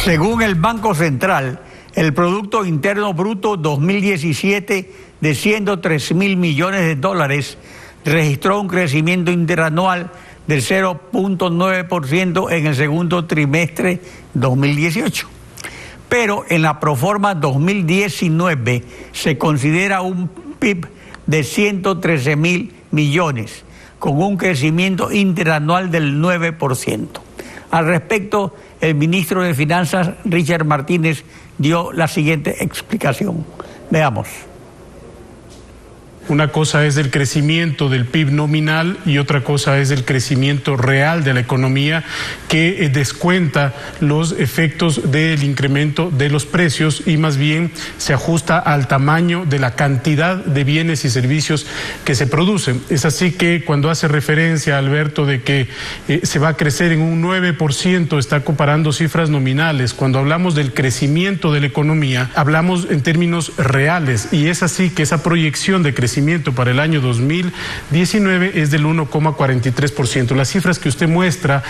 Según el Banco Central, el Producto Interno Bruto 2017 de 103.000 millones de dólares registró un crecimiento interanual del 0.9% en el segundo trimestre 2018. Pero en la proforma 2019 se considera un PIB de 113.000 millones, con un crecimiento interanual del 9%. Al respecto, el ministro de Finanzas, Richard Martínez, dio la siguiente explicación. Veamos. Una cosa es el crecimiento del PIB nominal y otra cosa es el crecimiento real de la economía que descuenta los efectos del incremento de los precios y más bien se ajusta al tamaño de la cantidad de bienes y servicios que se producen. Es así que cuando hace referencia, Alberto, de que se va a crecer en un 9%, está comparando cifras nominales. Cuando hablamos del crecimiento de la economía, hablamos en términos reales y es así que esa proyección de crecimiento para el año 2019 es del 1,43%. Las cifras que usted muestra,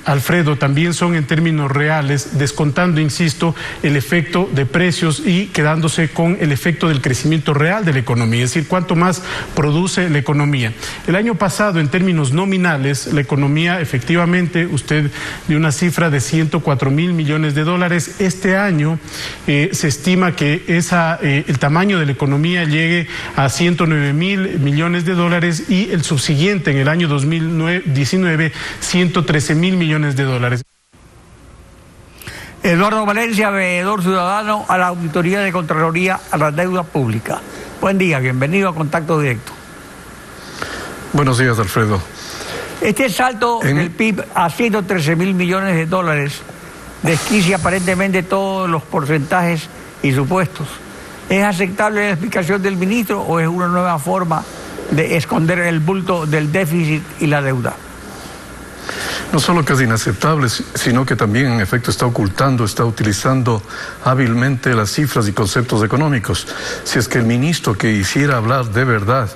Alfredo, también son en términos reales, descontando, insisto, el efecto de precios y quedándose con el efecto del crecimiento real de la economía, es decir, cuánto más produce la economía. El año pasado, en términos nominales, la economía, efectivamente, usted dio una cifra de 104.000 millones de dólares. Este año se estima que el tamaño de la economía llegue a 109.000 millones de dólares y el subsiguiente en el año 2019, 113.000 millones de dólares. Eduardo Valencia, veedor ciudadano a la Auditoría de Contraloría a la Deuda Pública. Buen día, bienvenido a Contacto Directo. Buenos días, Alfredo. Este salto del PIB a 113.000 millones de dólares desquicia aparentemente todos los porcentajes y supuestos. ¿Es aceptable la explicación del ministro o es una nueva forma de esconder el bulto del déficit y la deuda? No solo que es inaceptable, sino que también en efecto está ocultando, está utilizando hábilmente las cifras y conceptos económicos. Si es que el ministro que quisiera hablar de verdad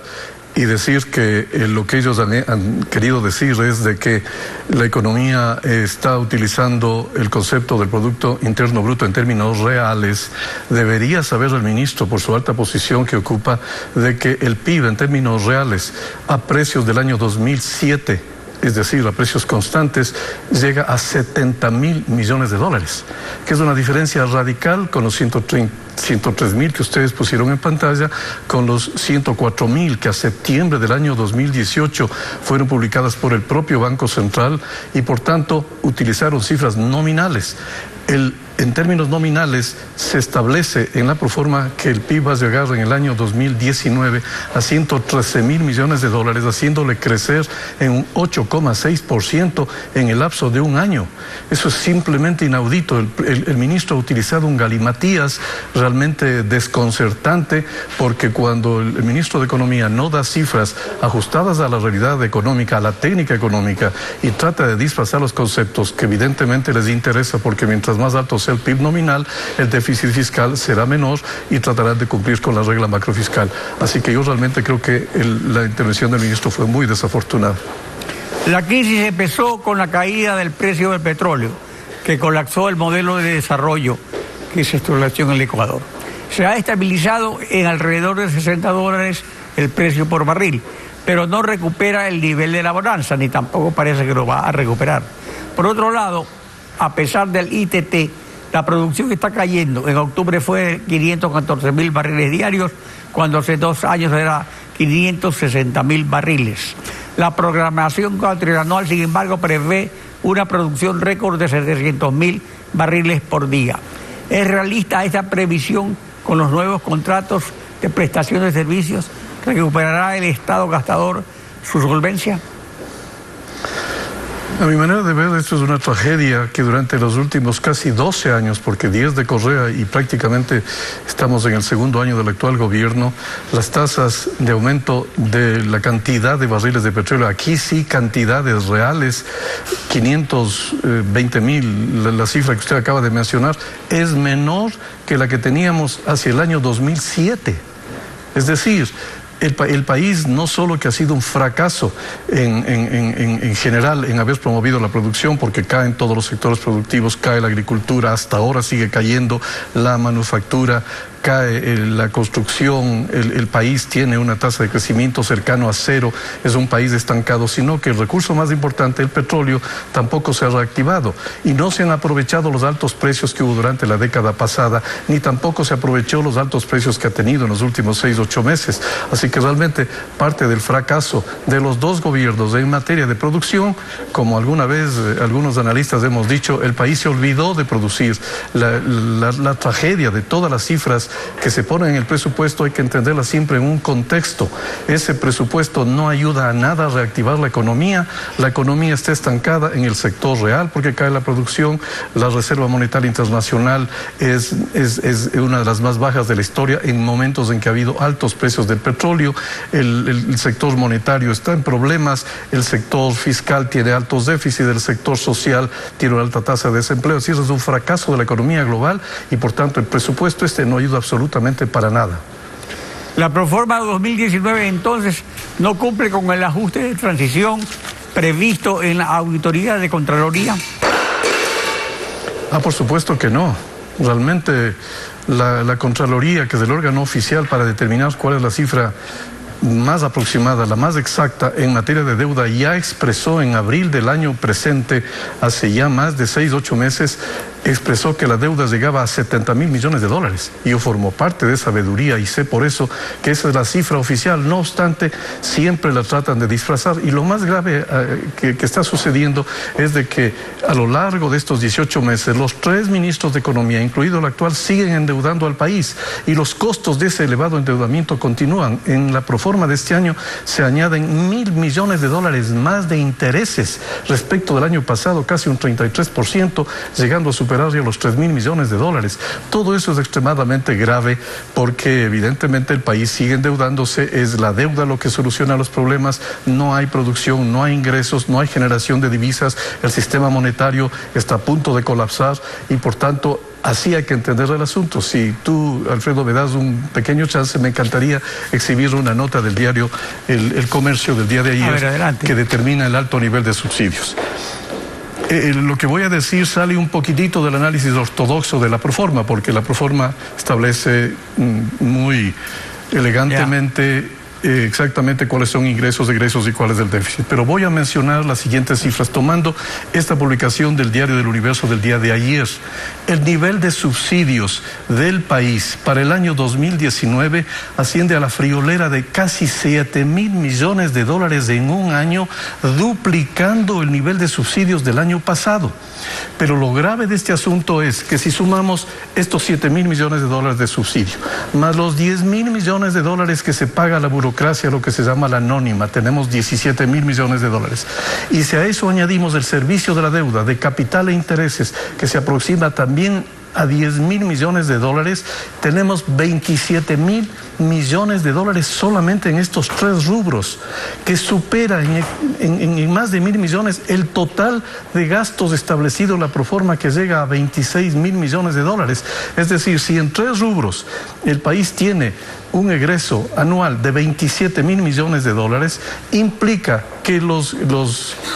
y decir que lo que ellos han querido decir es de que la economía está utilizando el concepto del Producto Interno Bruto en términos reales, debería saber el ministro, por su alta posición que ocupa, de que el PIB en términos reales a precios del año 2007, es decir, a precios constantes, llega a 70.000 millones de dólares, que es una diferencia radical con los 103.000 que ustedes pusieron en pantalla, con los 104.000 que a septiembre del año 2018 fueron publicadas por el propio Banco Central y por tanto utilizaron cifras nominales. En términos nominales se establece en la proforma que el PIB va a llegar en el año 2019 a 113.000 millones de dólares, haciéndole crecer en un 8,6% en el lapso de un año. Eso es simplemente inaudito. El ministro ha utilizado un galimatías realmente desconcertante, porque cuando el ministro de Economía no da cifras ajustadas a la realidad económica, a la técnica económica, y trata de disfrazar los conceptos que evidentemente les interesa, porque mientras más alto sea el PIB nominal, el déficit fiscal será menor y tratarán de cumplir con la regla macrofiscal. Así que yo realmente creo que la intervención del ministro fue muy desafortunada. La crisis empezó con la caída del precio del petróleo, que colapsó el modelo de desarrollo que se estableció en el Ecuador. Se ha estabilizado en alrededor de $60 el precio por barril, pero no recupera el nivel de la bonanza, ni tampoco parece que lo va a recuperar. Por otro lado, a pesar del ITT, la producción está cayendo. En octubre fue 514.000 barriles diarios, cuando hace 2 años era 560.000 barriles. La programación cuatrianual, sin embargo, prevé una producción récord de 700.000 barriles por día. ¿Es realista esta previsión con los nuevos contratos de prestación de servicios? ¿Recuperará el Estado gastador su solvencia? A mi manera de ver, esto es una tragedia que durante los últimos casi 12 años, porque 10 de Correa y prácticamente estamos en el segundo año del actual gobierno, las tasas de aumento de la cantidad de barriles de petróleo, aquí sí cantidades reales, 520.000, la cifra que usted acaba de mencionar, es menor que la que teníamos hacia el año 2007. Es decir, El país no solo que ha sido un fracaso en general en haber promovido la producción, porque caen todos los sectores productivos, cae la agricultura, hasta ahora sigue cayendo la manufactura, cae la construcción, el país tiene una tasa de crecimiento cercano a cero, es un país estancado, sino que el recurso más importante, el petróleo, tampoco se ha reactivado y no se han aprovechado los altos precios que hubo durante la década pasada, ni tampoco se aprovechó los altos precios que ha tenido en los últimos 6 u 8 meses. Así que realmente parte del fracaso de los dos gobiernos en materia de producción, como alguna vez algunos analistas hemos dicho, el país se olvidó de producir. La tragedia de todas las cifras que se ponen en el presupuesto hay que entenderla siempre en un contexto. Ese presupuesto no ayuda a nada a reactivar la economía está estancada en el sector real porque cae la producción, la Reserva Monetaria Internacional es una de las más bajas de la historia en momentos en que ha habido altos precios del petróleo, el sector monetario está en problemas, el sector fiscal tiene altos déficits, el sector social tiene una alta tasa de desempleo, así es un fracaso de la economía global y por tanto el presupuesto no ayuda absolutamente para nada. La Proforma 2019 entonces no cumple con el ajuste de transición previsto en la auditoría de Contraloría. Por supuesto que no. Realmente la Contraloría, que es el órgano oficial para determinar cuál es la cifra más aproximada, la más exacta en materia de deuda, ya expresó en abril del año presente, hace ya más de 6 u 8 meses, expresó que la deuda llegaba a 70.000 millones de dólares. Yo formo parte de esa veeduría y sé por eso que esa es la cifra oficial. No obstante, siempre la tratan de disfrazar y lo más grave que está sucediendo es de que a lo largo de estos 18 meses los 3 ministros de Economía, incluido el actual, siguen endeudando al país y los costos de ese elevado endeudamiento continúan. En la proforma de este año se añaden 1.000 millones de dólares más de intereses respecto del año pasado, casi un 33%, llegando a superar ya los 3.000 millones de dólares. Todo eso es extremadamente grave porque evidentemente el país sigue endeudándose, es la deuda lo que soluciona los problemas, no hay producción, no hay ingresos, no hay generación de divisas, el sistema monetario está a punto de colapsar y por tanto así hay que entender el asunto. Si tú, Alfredo, me das un pequeño chance, me encantaría exhibir una nota del diario El Comercio del día de ayer que determina el alto nivel de subsidios. Lo que voy a decir sale un poquitito del análisis ortodoxo de la Proforma, porque la Proforma establece muy elegantemente exactamente cuáles son ingresos, egresos y cuál es el déficit. Pero voy a mencionar las siguientes cifras, tomando esta publicación del Diario del Universo del día de ayer. El nivel de subsidios del país para el año 2019 asciende a la friolera de casi 7.000 millones de dólares en un año, duplicando el nivel de subsidios del año pasado. Pero lo grave de este asunto es que si sumamos estos 7.000 millones de dólares de subsidio, más los 10.000 millones de dólares que se paga a la burocracia, lo que se llama la anónima, tenemos 17.000 millones de dólares. Y si a eso añadimos el servicio de la deuda, de capital e intereses, que se aproxima también a 10.000 millones de dólares, tenemos 27.000 millones de dólares solamente en estos 3 rubros, que supera en más de 1.000 millones el total de gastos establecido en la Proforma, que llega a 26.000 millones de dólares. Es decir, si en 3 rubros el país tiene un egreso anual de 27.000 millones de dólares, implica que los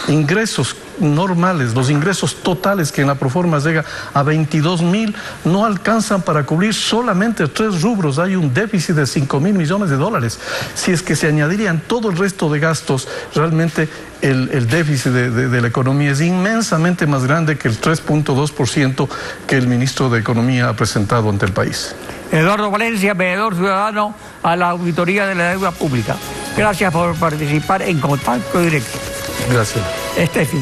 ingresos normales, los ingresos totales que en la Proforma llega a 22.000, no alcanzan para cubrir solamente 3 rubros. Hay un déficit de 5.000 millones de dólares. Si es que se añadirían todo el resto de gastos, realmente el déficit de la economía es inmensamente más grande que el 3.2% que el ministro de Economía ha presentado ante el país. Eduardo Valencia, veedor ciudadano a la Auditoría de la Deuda Pública. Gracias por participar en Contacto Directo. Gracias. Estefi.